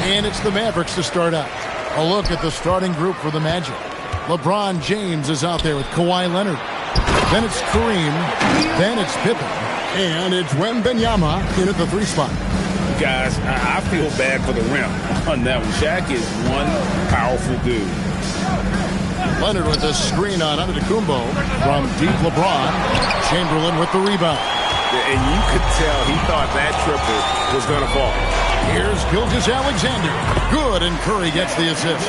And it's the Mavericks to start out. A look at the starting group for the Magic. LeBron James is out there with Kawhi Leonard. Then it's Kareem. Then it's Pippen. And it's Wembanyama in at the 3 spot. Guys, I feel bad for the rim on that one. Shaq is one powerful dude. Leonard with the screen on Antetokounmpo from deep LeBron. Chamberlain with the rebound. And you could tell he thought that triple was going to fall. Here's Gilgeous-Alexander. Good, and Curry gets the assist.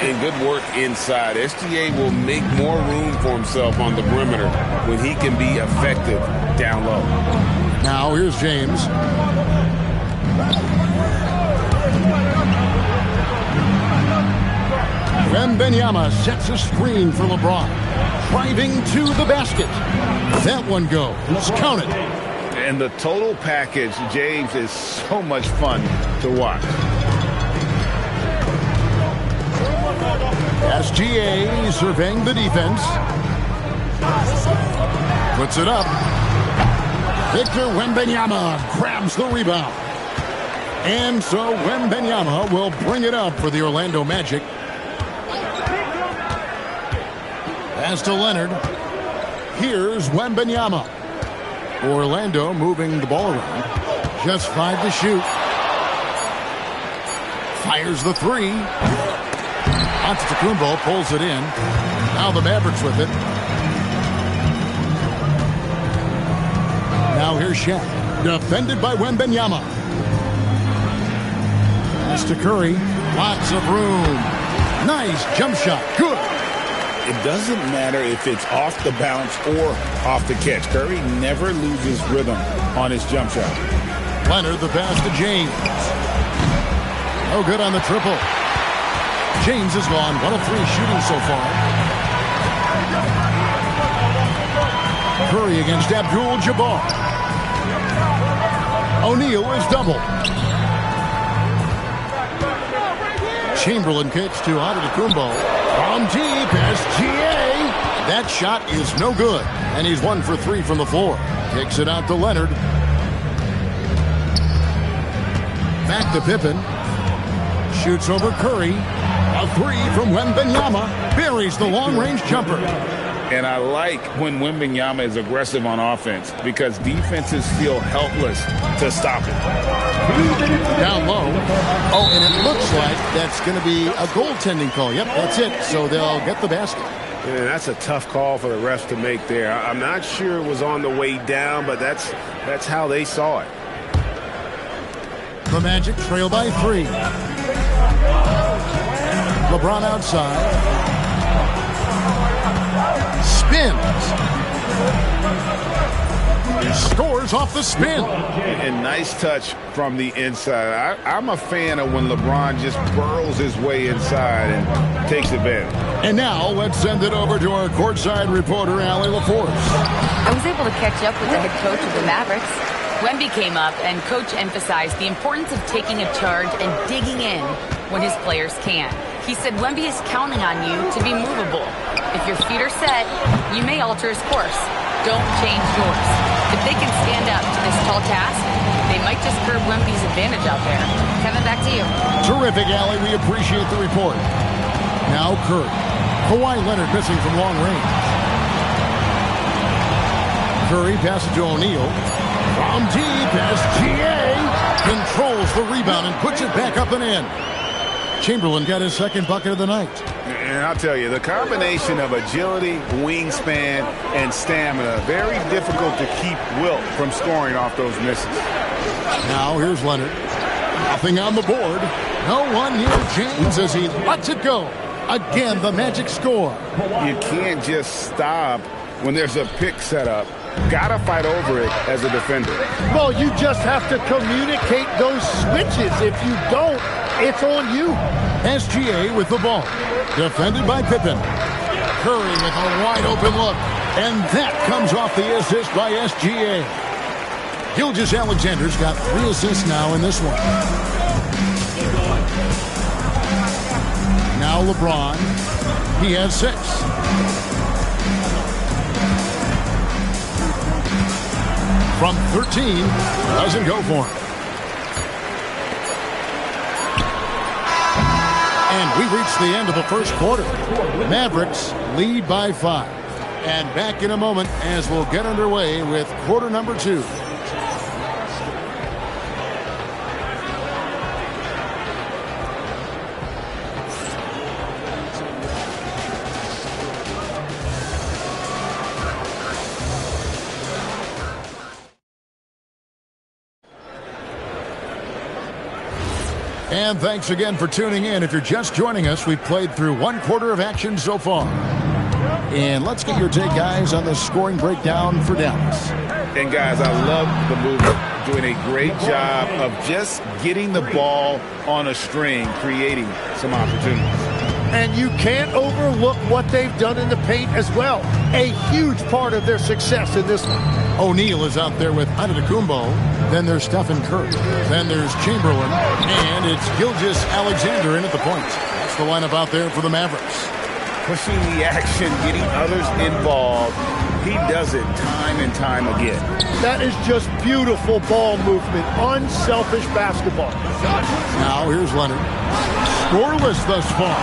And good work inside. SGA will make more room for himself on the perimeter when he can be effective down low. Now here's James. Wembanyama sets a screen for LeBron. Driving to the basket. That one goes. Count it. And the total package, James, is so much fun to watch. SGA surveying the defense. Puts it up. Victor Wembanyama grabs the rebound. And so Wembanyama will bring it up for the Orlando Magic. Pass to Leonard. Here's Wembanyama. Orlando moving the ball around. Just 5 to shoot. Fires the 3. Antetokounmpo pulls it in. Now the Mavericks with it. Now here's Shaq. Defended by Wembanyama. Pass to Curry. Lots of room. Nice jump shot. Good. It doesn't matter if it's off the bounce or off the catch. Curry never loses rhythm on his jump shot. Leonard, the pass to James. No good on the triple. James has gone 1 of 3 shooting so far. Curry against Abdul-Jabbar. O'Neal is double. Chamberlain kicks to Antetokounmpo. From deep, SGA. That shot is no good. And he's 1 for 3 from the floor. Kicks it out to Leonard. Back to Pippen. Shoots over Curry. A 3 from Wembanyama. Buries the long-range jumper. And I like when Wembanyama is aggressive on offense because defenses feel helpless to stop it. Down low. Oh, and it looks like that's going to be a goaltending call. Yep, that's it. So they'll get the basket. Yeah, that's a tough call for the refs to make there. I'm not sure it was on the way down, but that's how they saw it. The Magic trail by 3. LeBron outside. Spins. He scores off the spin. And nice touch from the inside. I'm a fan of when LeBron just burrows his way inside and takes advantage. And now let's send it over to our courtside reporter, Allie LaForce. I was able to catch up with the head coach of the Mavericks. Wemby came up and coach emphasized the importance of taking a charge and digging in when his players can. He said Wemby is counting on you to be movable. If your feet are set, you may alter his course. Don't change yours. If they can stand up to this tall task, they might just curb Wemby's advantage out there. Kevin, back to you. Terrific, Allie. We appreciate the report. Now Curry. Kawhi Leonard missing from long range. Curry passes to O'Neal. From deep, SGA controls the rebound and puts it back up and in. Chamberlain got his 2nd bucket of the night. And I'll tell you, the combination of agility, wingspan, and stamina, very difficult to keep Wilt from scoring off those misses. Now here's Leonard. Nothing on the board. No one near James as he lets it go. Again, the Magic score. You can't just stop when there's a pick set up. Gotta fight over it as a defender. Well, you just have to communicate those switches. If you don't, it's on you. SGA with the ball. Defended by Pippen. Curry with a wide open look. And that comes off the assist by SGA. Gilgeous-Alexander's got 3 assists now in this one. Now LeBron. He has 6. From 13, doesn't go for him. And we reached the end of the first quarter. Mavericks lead by 5. And back in a moment as we'll get underway with quarter number 2. And thanks again for tuning in. If you're just joining us, we've played through one quarter of action so far. And let's get your take, guys, on the scoring breakdown for Dallas. And, guys, I love the movement. Doing a great job of just getting the ball on a string, creating some opportunities. And you can't overlook what they've done in the paint as well. A huge part of their success in this one. O'Neal is out there with Antetokounmpo. Then there's Stephen Curry. Then there's Chamberlain. And it's Gilgeous-Alexander in at the point. That's the lineup out there for the Mavericks. Pushing the action, getting others involved. He does it time and time again. That is just beautiful ball movement. Unselfish basketball. Now here's Leonard. Scoreless thus far.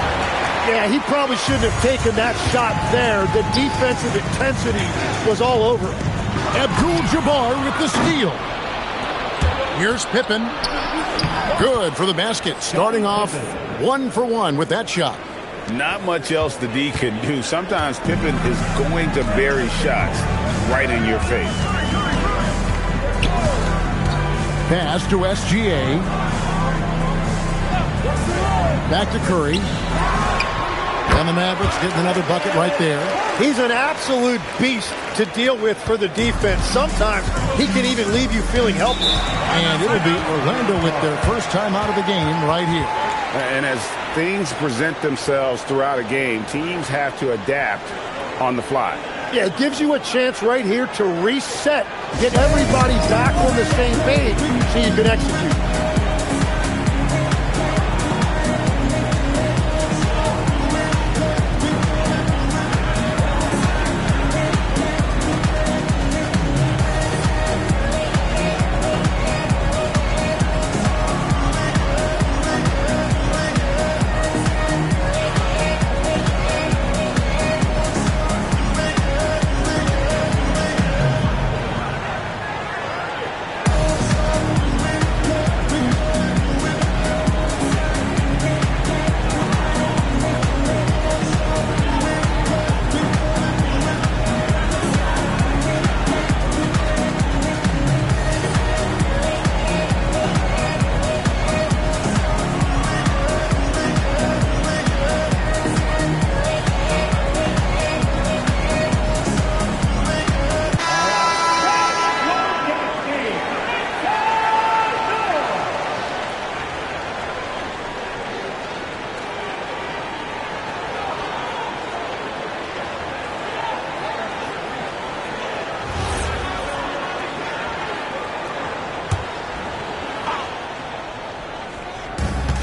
Yeah, he probably shouldn't have taken that shot there. The defensive intensity was all over him. Abdul-Jabbar with the steal. Here's Pippen. Good for the basket. Starting off 1 for 1 with that shot. Not much else the D can do. Sometimes Pippen is going to bury shots right in your face. Pass to SGA. Back to Curry. And the Mavericks getting another bucket right there. He's an absolute beast to deal with for the defense. Sometimes he can even leave you feeling helpless. And it'll be Orlando with their first time out of the game right here. And as things present themselves throughout a game, teams have to adapt on the fly. Yeah, it gives you a chance right here to reset, get everybody back on the same page so you can execute.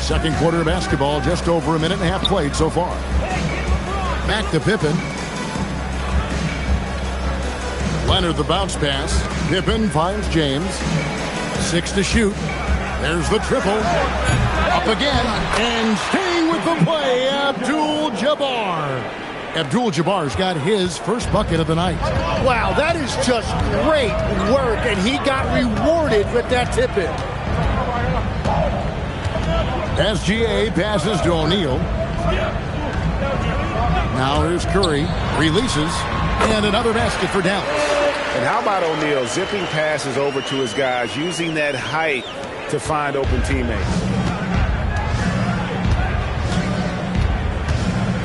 Second quarter of basketball, just over a minute and a half played so far. Back to Pippen. Leonard the bounce pass. Pippen finds James. 6 to shoot. There's the triple. Up again. And staying with the play, Abdul-Jabbar. Abdul-Jabbar's got his first bucket of the night. Wow, that is just great work, and he got rewarded with that tip-in. SGA passes to O'Neal. Now here's Curry. Releases. And another basket for Dallas. And how about O'Neal zipping passes over to his guys, using that height to find open teammates.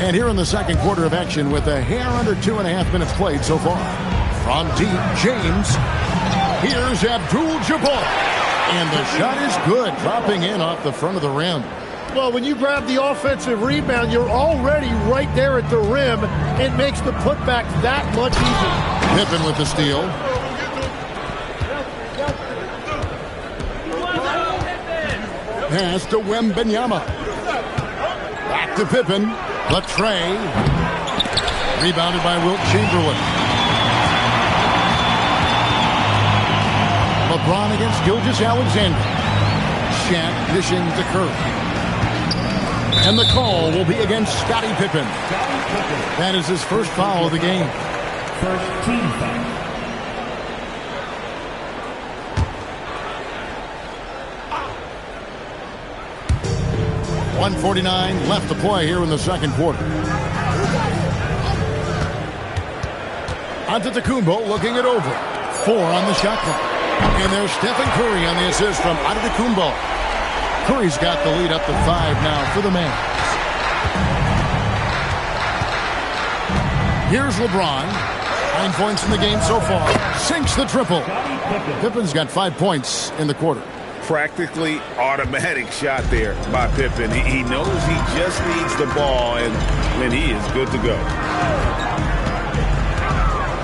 And here in the second quarter of action with a hair under 2.5 minutes played so far. From deep, James. Here's Abdul-Jabbar. And the shot is good, dropping in off the front of the rim. Well, when you grab the offensive rebound, you're already right there at the rim. It makes the putback that much easier. Pippen with the steal. Pass to Wembanyama. Back to Pippen. Latrey. Rebounded by Wilt Chamberlain. LeBron against Gilgeous-Alexander. Shaq dishing to Curry. And the call will be against Scottie Pippen. That is his first foul of the game. First team foul. 1:49 left to play here in the second quarter. Antetokounmpo looking it over. 4 on the shot clock. And there's Stephen Curry on the assist from Antetokounmpo. Curry's got the lead up to 5 now for the Mavs. Here's LeBron. 9 points in the game so far. Sinks the triple. Pippen's got 5 points in the quarter. Practically automatic shot there by Pippen. He knows he just needs the ball, and then he is good to go.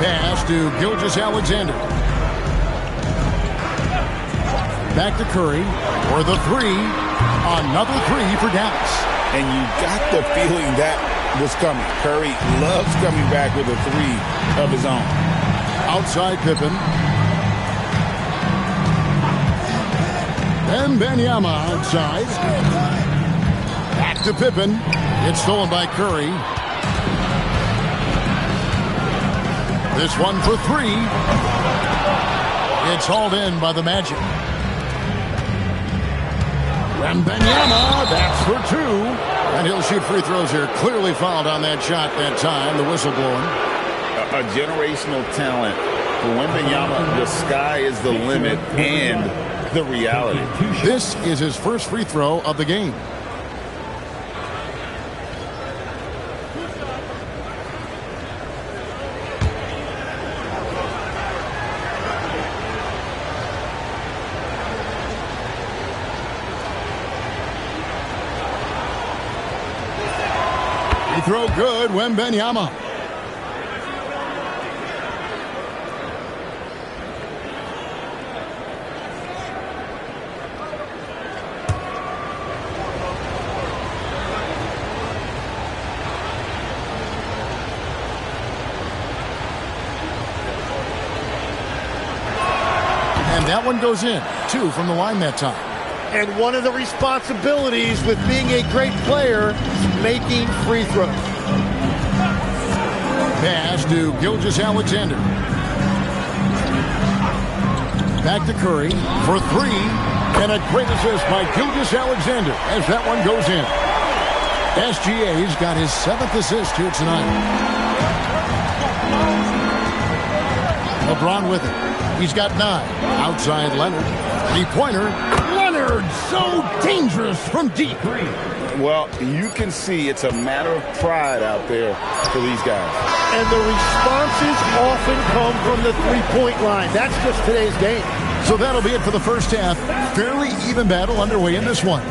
Pass to Gilgeous-Alexander. Back to Curry for the 3. Another 3 for Dallas. And you got the feeling that was coming. Curry loves coming back with a 3 of his own. Outside Pippen. And Wembanyama outside. Back to Pippen. It's stolen by Curry. This one for 3. It's hauled in by the Magic. Wembanyama, that's for 2. And he'll shoot free throws here. Clearly fouled on that shot that time. The whistle blowing. A generational talent. For Wembanyama, the sky is the limit and the reality. This is his first free throw of the game. Free throw good, Wembanyama. That one goes in. 2 from the line that time. And one of the responsibilities with being a great player is making free throws. Pass to Gilgeous-Alexander. Back to Curry for 3. And a great assist by Gilgeous-Alexander as that one goes in. SGA's got his 7th assist here tonight. LeBron with it. He's got 9. Outside Leonard. 3-pointer. Leonard, so dangerous from deep. Well, you can see it's a matter of pride out there for these guys. And the responses often come from the three-point line. That's just today's game. So that'll be it for the first half. Fairly even battle underway in this one.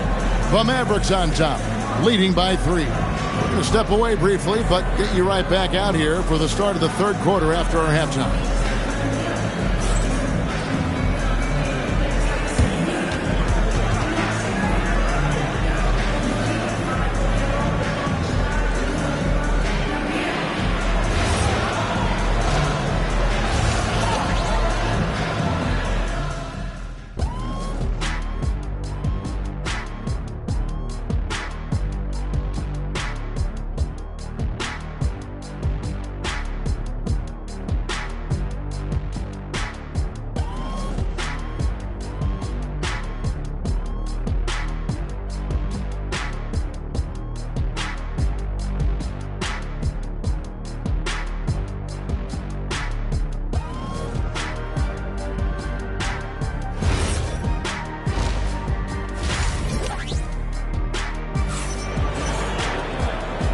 The Mavericks on top, leading by 3. We're going to step away briefly, but get you right back out here for the start of the third quarter after our halftime.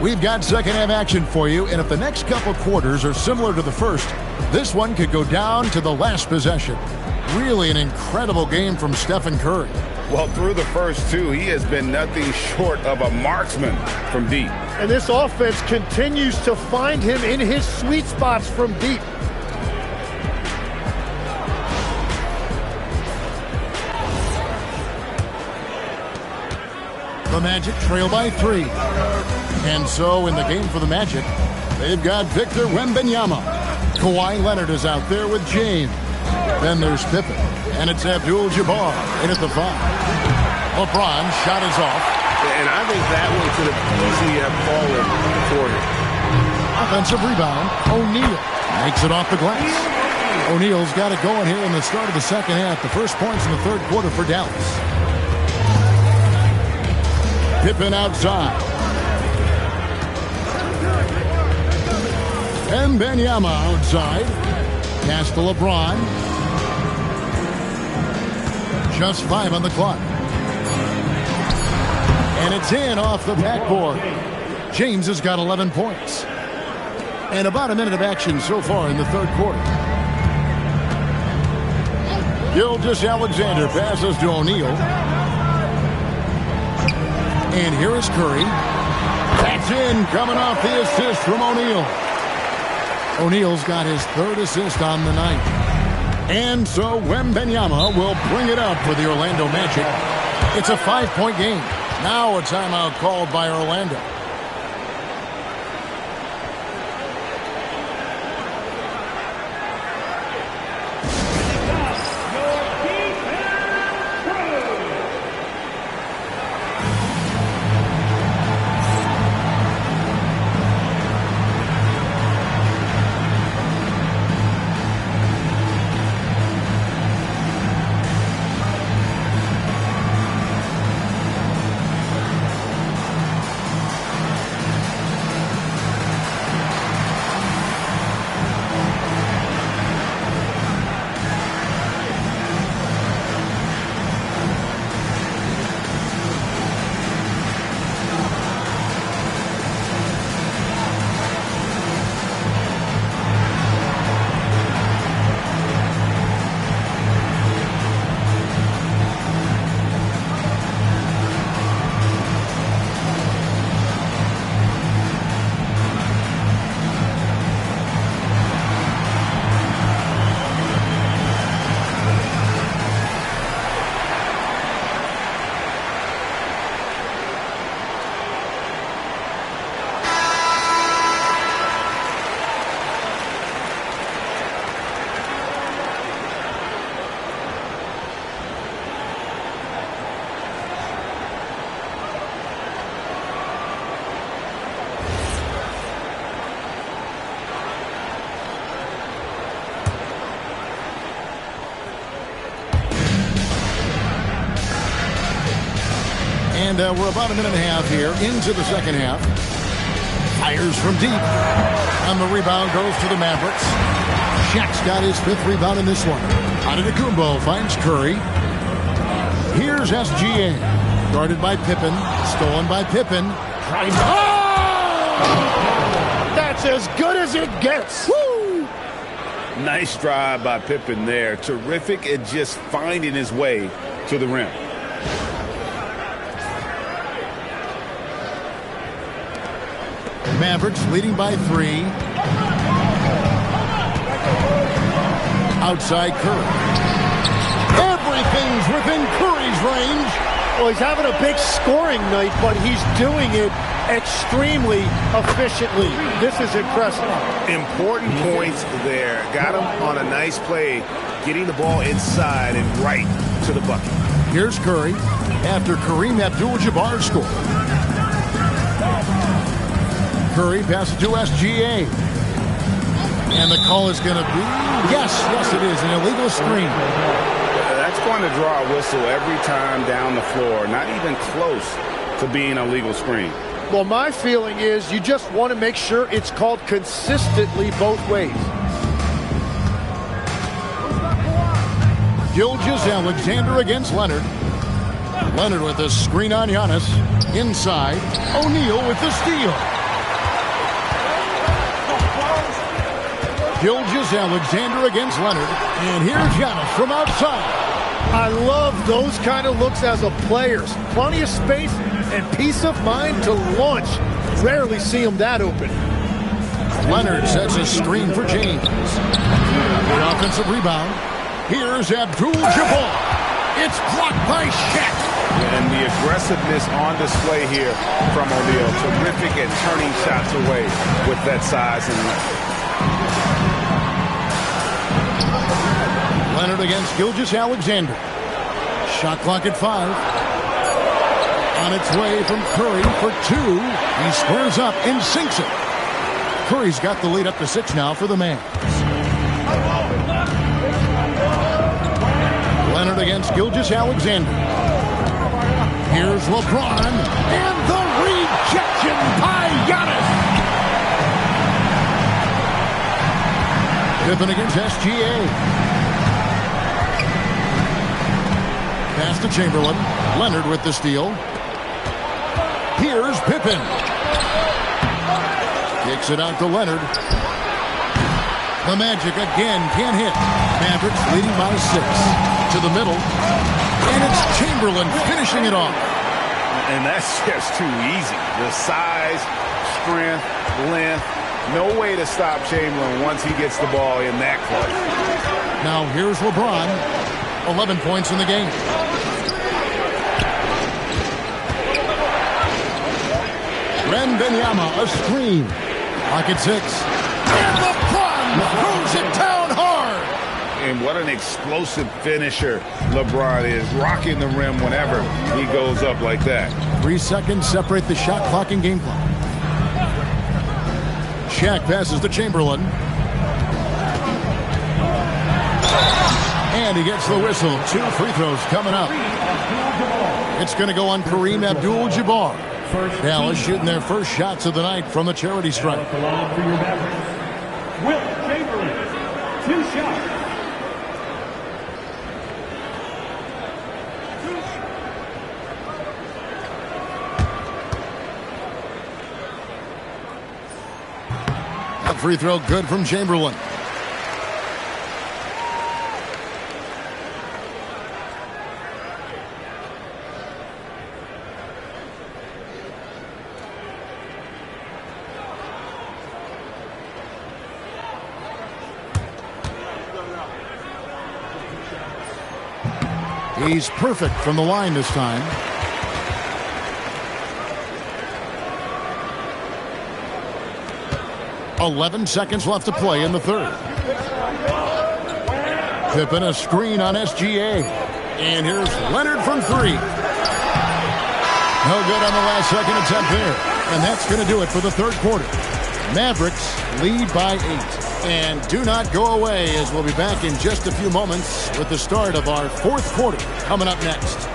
We've got second half action for you, and if the next couple quarters are similar to the first, this one could go down to the last possession. Really an incredible game from Stephen Curry. Well, through the first 2, he has been nothing short of a marksman from deep. And this offense continues to find him in his sweet spots from deep. The Magic trail by 3. And so in the game for the Magic, they've got Victor Wembanyama. Kawhi Leonard is out there with James. Then there's Pippen. And it's Abdul-Jabbar in at the 5. LeBron's shot is off. And I think that one could have easily have fallen for him. Offensive rebound. O'Neal makes it off the glass. O'Neal's got it going here in the start of the second half. The first points in the third quarter for Dallas. Pippen outside. And Wembanyama outside. Pass to LeBron. Just 5 on the clock. And it's in off the backboard. James has got 11 points. And about a minute of action so far in the third quarter. Gilgeous-Alexander passes to O'Neal. And here is Curry. That's in, coming off the assist from O'Neal. O'Neal's got his third assist on the night. And so Wembanyama will bring it up for the Orlando Magic. It's a 5-point game. Now a timeout called by Orlando. And we're about a minute and a half here into the second half. Fires from deep. And the rebound goes to the Mavericks. Shaq's got his 5th rebound in this one. Antetokounmpo finds Curry. Here's SGA. Guarded by Pippen. Stolen by Pippen. Oh! That's as good as it gets. Woo! Nice drive by Pippen there. Terrific at just finding his way to the rim. Mavericks leading by 3. Outside Curry. Everything's within Curry's range. Well, he's having a big scoring night, but he's doing it extremely efficiently. This is impressive. Important points there. Got him on a nice play, getting the ball inside and right to the bucket. Here's Curry after Kareem Abdul-Jabbar scored. Curry passes to SGA. And the call is going to be, yes, it is, an illegal screen. That's going to draw a whistle every time down the floor. Not even close to being a legal screen. Well, my feeling is you just want to make sure it's called consistently both ways. Gilgeous-Alexander against Leonard. Leonard with a screen on Giannis. Inside, O'Neal with the steal. Gilgeous-Alexander against Leonard. And here's Giannis from outside. I love those kind of looks as a player. Plenty of space and peace of mind to launch. Rarely see him that open. Leonard sets a screen for James. The offensive rebound. Here's Abdul-Jabbar. It's blocked by Shaq. And the aggressiveness on display here from O'Neal. Terrific at turning shots away with that size and length. Leonard against Gilgeous-Alexander. Shot clock at 5. On its way from Curry for two. He squares up and sinks it. Curry's got the lead up to 6 now for the Mavs. Leonard against Gilgeous-Alexander. Here's LeBron, and the rejection by Giannis. Pippen against SGA. Pass to Chamberlain. Leonard with the steal. Here's Pippen. Kicks it out to Leonard. The Magic again can't hit. Mavericks leading by 6. To the middle. And it's Chamberlain finishing it off. And that's just too easy. The size, strength, length. No way to stop Chamberlain once he gets the ball in that close. Now here's LeBron. 11 points in the game. Wembanyama, a screen. Pocket 6. And LeBron throws it down hard. And what an explosive finisher LeBron is. Rocking the rim whenever he goes up like that. 3 seconds separate the shot clock and game clock. Shaq passes to Chamberlain. And he gets the whistle. 2 free throws coming up. It's going to go on Kareem Abdul-Jabbar. Dallas shooting their first shots of the night from the charity stripe. Wilt Chamberlain, 2 shots. That free throw good from Chamberlain. He's perfect from the line this time. .11 seconds left to play in the third. Pippen a screen on SGA. And here's Leonard from 3. No good on the last second attempt there. And that's going to do it for the third quarter. Mavericks lead by 8. And do not go away, as we'll be back in just a few moments with the start of our fourth quarter coming up next.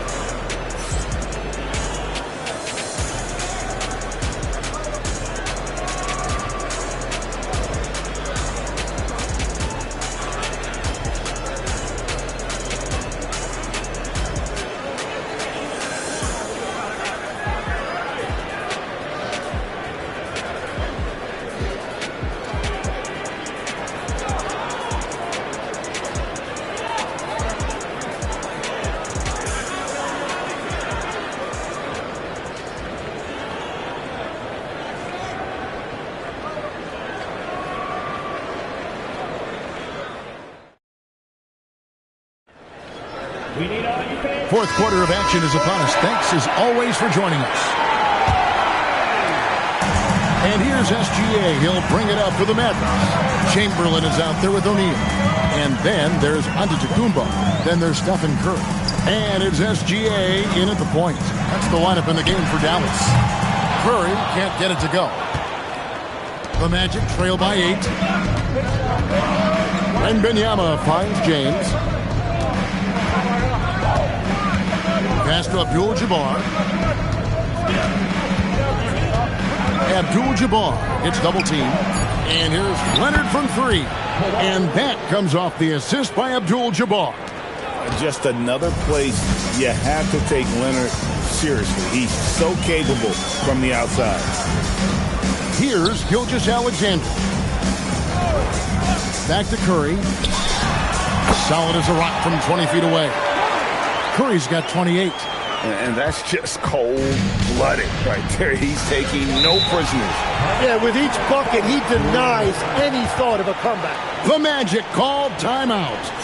Fourth quarter of action is upon us. Thanks as always for joining us. And here's SGA. He'll bring it up for the Mavericks. Chamberlain is out there with O'Neal. And then there's Antetokounmpo. Then there's Stephen Curry. And it's SGA in at the point. That's the lineup in the game for Dallas. Curry can't get it to go. The Magic trail by 8. And Wembanyama finds James. Pass to Abdul-Jabbar. Abdul-Jabbar gets double teamed. And here's Leonard from 3. And that comes off the assist by Abdul-Jabbar. Just another place you have to take Leonard seriously. He's so capable from the outside. Here's Gilgeous-Alexander. Back to Curry. Solid as a rock from 20 feet away. Curry's got 28. And that's just cold-blooded right there. He's taking no prisoners. Yeah, with each bucket, he denies any thought of a comeback. The Magic called timeout.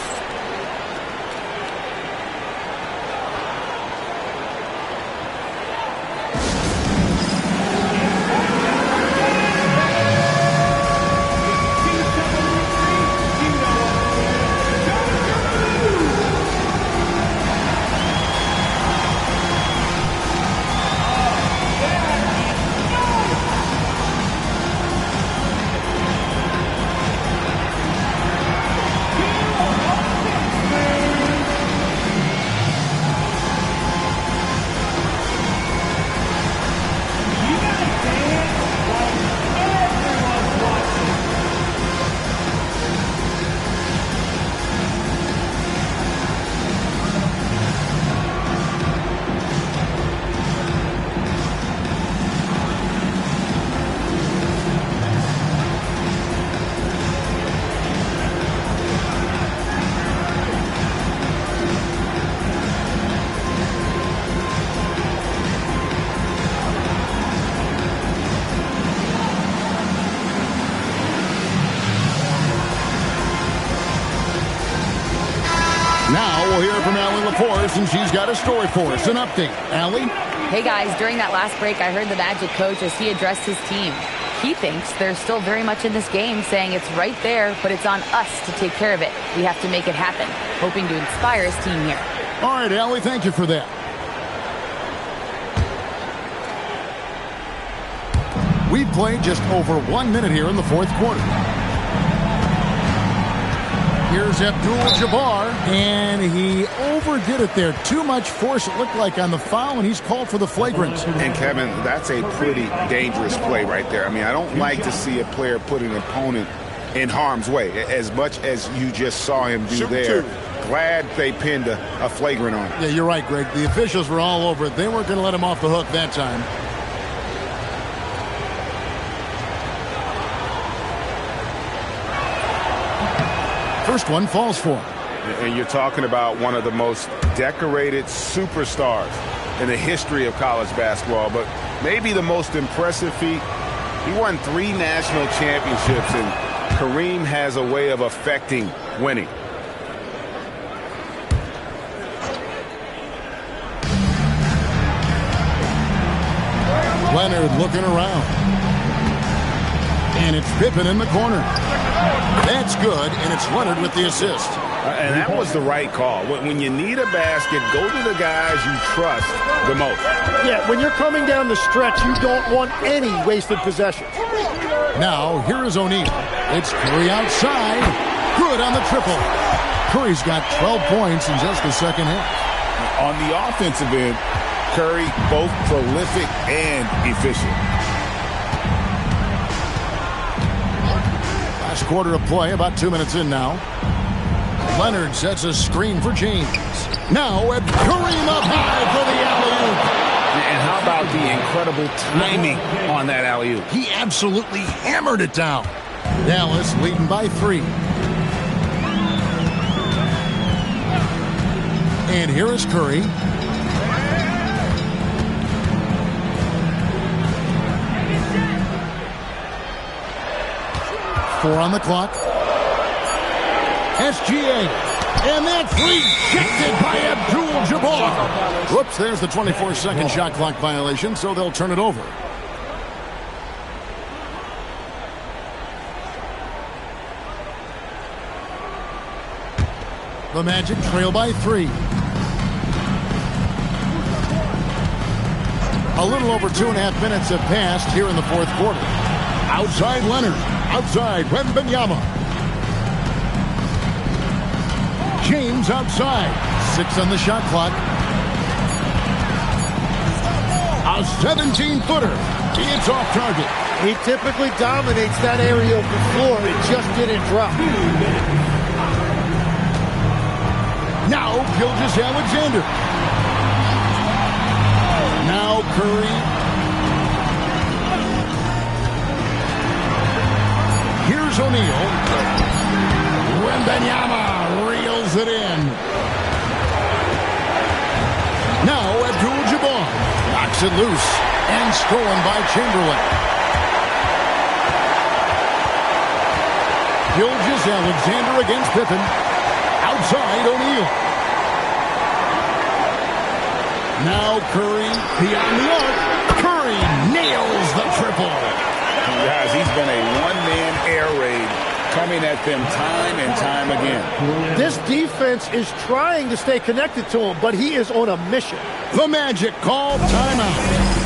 Allie LaForce, and she's got a story for us. An update. Allie? Hey guys, during that last break, I heard the Magic coach as he addressed his team. He thinks they're still very much in this game, saying it's right there, but it's on us to take care of it. We have to make it happen, hoping to inspire his team here. All right, Allie, thank you for that. We've played just over 1 minute here in the fourth quarter. Here's Abdul-Jabbar, and he overdid it there. Too much force, it looked like, on the foul, and he's called for the flagrant. And, Kevin, that's a pretty dangerous play right there. I mean, I don't like to see a player put an opponent in harm's way, as much as you just saw him do there. Glad they pinned a flagrant on him. Yeah, you're right, Greg. The officials were all over it. They weren't going to let him off the hook that time. First one falls for him. And you're talking about one of the most decorated superstars in the history of college basketball, but maybe the most impressive feat. He won 3 national championships, and Kareem has a way of affecting winning. Leonard looking around. And it's Pippen in the corner. That's good, and it's Leonard with the assist. And that was the right call. When you need a basket, go to the guys you trust the most. Yeah, when you're coming down the stretch, you don't want any wasted possessions. Now, here is O'Neal. It's Curry outside. Good on the triple. Curry's got 12 points in just the second half. On the offensive end, Curry both prolific and efficient. Last quarter of play, about 2 minutes in now. Leonard sets a screen for James. Now at Kareem up high for the alley-oop. And how about the incredible timing on that alley-oop? He absolutely hammered it down. Dallas leading by 3. And here is Curry. Four on the clock. SGA. And that's rejected by Abdul-Jabbar. Whoops, there's the 24-second shot clock violation, so they'll turn it over. The Magic trail by 3. A little over 2.5 minutes have passed here in the fourth quarter. Outside Leonard. Outside Wembanyama. James outside. 6 on the shot clock. A 17-footer. It's off target. He typically dominates that area of the floor. It just didn't drop. Now Gilgeous-Alexander. Now Curry. Here's O'Neal. Wembanyama reels it in. Now Abdul-Jabbar knocks it loose and stolen by Chamberlain. Gilgeous-Alexander against Pippen. Outside O'Neal. Now Curry beyond the arc. Curry nails the triple. Guys, he's been a one-man air raid coming at them time and time again. This defense is trying to stay connected to him, but he is on a mission. The Magic call timeout.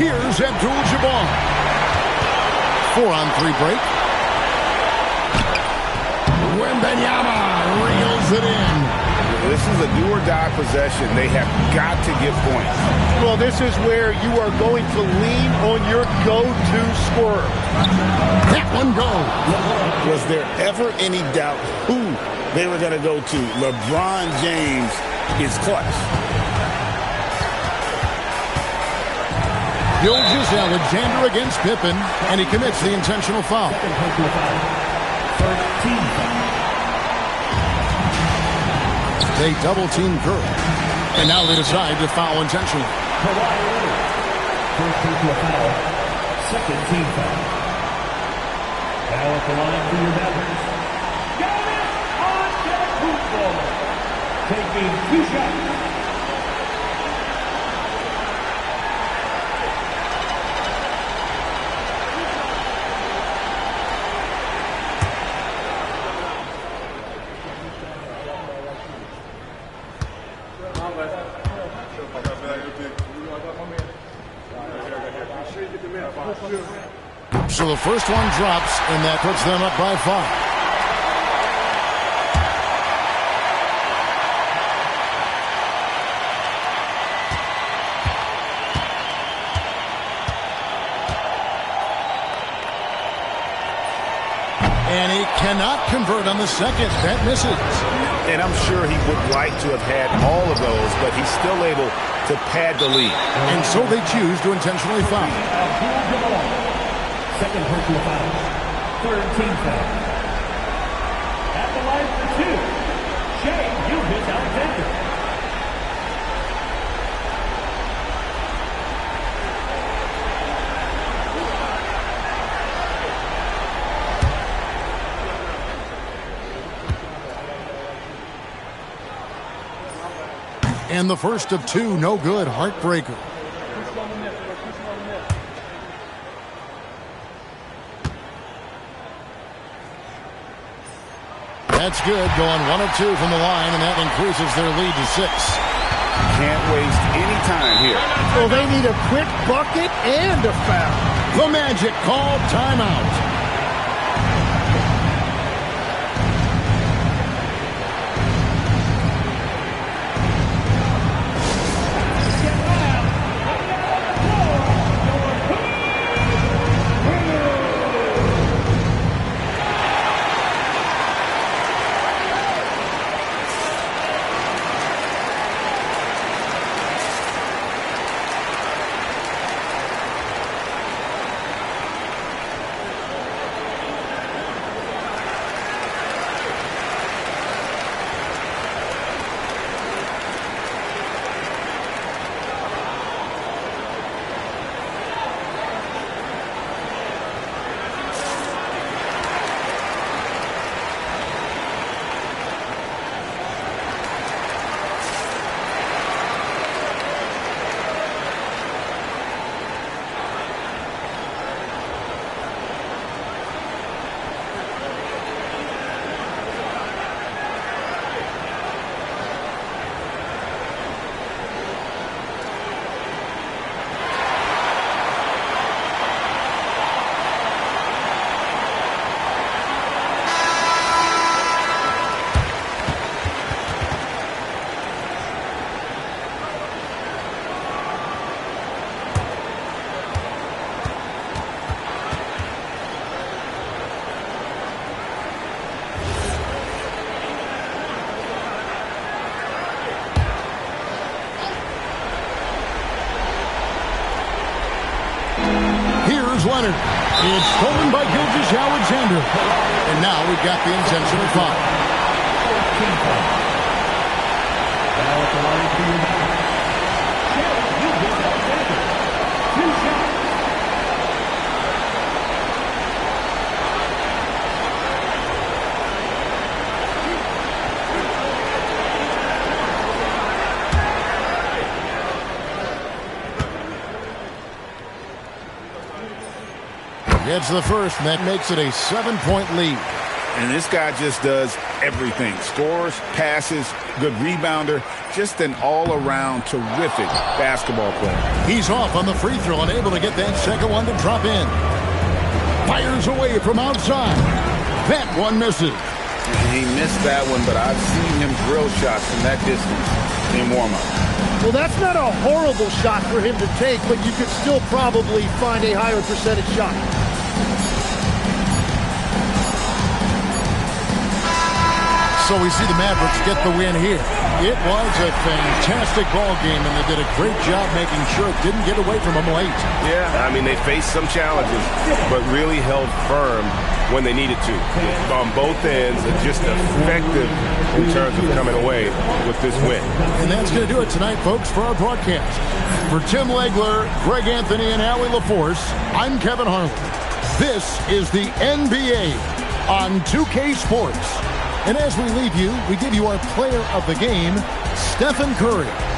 Here's Abdul-Jabbar. 4-on-3 break. Wembanyama reels it in. This is a do-or-die possession. They have got to get points. Well, this is where you are going to lean on your go-to scorer. That one goes. Was there ever any doubt who they were going to go to? LeBron James is clutch. Gilgeous-Alexander against Pippen, and he commits the intentional foul. They double-team Curry, and now they decide to foul intentionally. First personal foul, second team foul. Foul at the line for your Mavericks. Giannis Antetokounmpo, taking 2 shots. So the first one drops, and that puts them up by 5. And he cannot convert on the second. That misses. And I'm sure he would like to have had all of those, but he's still able to pad the lead. And so they choose to intentionally foul. Second personal foul. Third team foul. At the line for 2, Shai Gilgeous-Alexander. And the first of 2, no good. Heartbreaker. That's good. Going 1 of 2 from the line, and that increases their lead to 6. Can't waste any time here. Well, they need a quick bucket and a foul. The Magic call timeout. Leonard. It's stolen by Gilgeous-Alexander. And now we've got the intentional foul. Gets the first, and that makes it a 7-point lead. And this guy just does everything. Scores, passes, good rebounder, just an all-around terrific basketball player. He's off on the free throw and able to get that second one to drop in. Fires away from outside. That one misses. He missed that one, but I've seen him drill shots from that distance in warm-up. Well, that's not a horrible shot for him to take, but you could still probably find a higher percentage shot. So we see the Mavericks get the win here. It was a fantastic ball game, and they did a great job making sure it didn't get away from them late. Yeah, I mean, they faced some challenges, but really held firm when they needed to. On both ends, just effective in terms of coming away with this win. And that's going to do it tonight, folks, for our broadcast. For Tim Legler, Greg Anthony, and Allie LaForce, I'm Kevin Harlan. This is the NBA on 2K Sports. And as we leave you, we give you our player of the game, Stephen Curry.